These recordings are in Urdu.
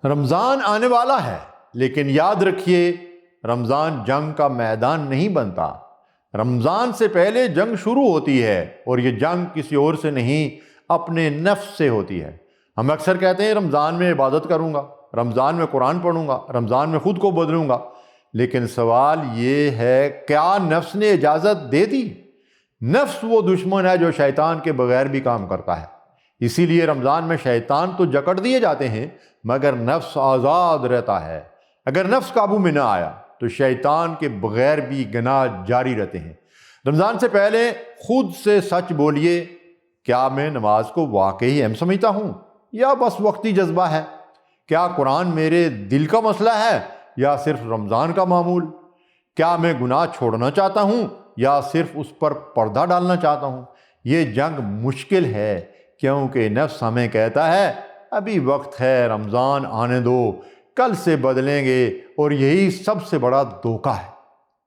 رمضان آنے والا ہے، لیکن یاد رکھیے رمضان جنگ کا میدان نہیں بنتا۔ رمضان سے پہلے جنگ شروع ہوتی ہے، اور یہ جنگ کسی اور سے نہیں، اپنے نفس سے ہوتی ہے۔ ہم اکثر کہتے ہیں رمضان میں عبادت کروں گا، رمضان میں قرآن پڑھوں گا، رمضان میں خود کو بدلوں گا، لیکن سوال یہ ہے کیا نفس نے اجازت دے دی؟ نفس وہ دشمن ہے جو شیطان کے بغیر بھی کام کرتا ہے، اسی لیے رمضان میں شیطان تو جکڑ دیے جاتے ہیں مگر نفس آزاد رہتا ہے۔ اگر نفس قابو میں نہ آیا تو شیطان کے بغیر بھی گناہ جاری رہتے ہیں۔ رمضان سے پہلے خود سے سچ بولیے، کیا میں نماز کو واقعی اہم سمجھتا ہوں یا بس وقتی جذبہ ہے؟ کیا قرآن میرے دل کا مسئلہ ہے یا صرف رمضان کا معمول؟ کیا میں گناہ چھوڑنا چاہتا ہوں یا صرف اس پر پردہ ڈالنا چاہتا ہوں؟ یہ جنگ مشکل ہے کیونکہ نفس ہمیں کہتا ہے ابھی وقت ہے، رمضان آنے دو، کل سے بدلیں گے، اور یہی سب سے بڑا دھوکہ ہے۔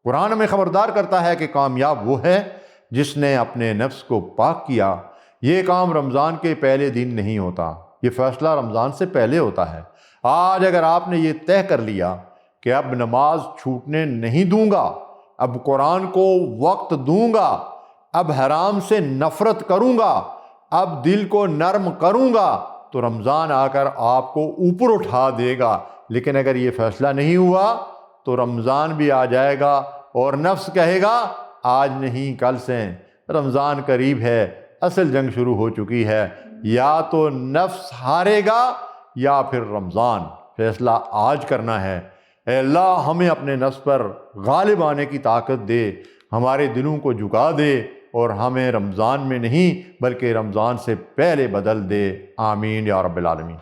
قرآن ہمیں خبردار کرتا ہے کہ کامیاب وہ ہے جس نے اپنے نفس کو پاک کیا۔ یہ کام رمضان کے پہلے دن نہیں ہوتا، یہ فیصلہ رمضان سے پہلے ہوتا ہے۔ آج اگر آپ نے یہ طے کر لیا کہ اب نماز چھوٹنے نہیں دوں گا، اب قرآن کو وقت دوں گا، اب حرام سے نفرت کروں گا، اب دل کو نرم کروں گا، تو رمضان آ کر آپ کو اوپر اٹھا دے گا۔ لیکن اگر یہ فیصلہ نہیں ہوا تو رمضان بھی آ جائے گا اور نفس کہے گا آج نہیں کل سے، رمضان قریب ہے، اصل جنگ شروع ہو چکی ہے۔ یا تو نفس ہارے گا یا پھر رمضان۔ فیصلہ آج کرنا ہے۔ اے اللہ ہمیں اپنے نفس پر غالب آنے کی طاقت دے، ہمارے دلوں کو جھکا دے اور ہمیں رمضان میں نہیں بلکہ رمضان سے پہلے بدل دے۔ آمین یا رب العالمین۔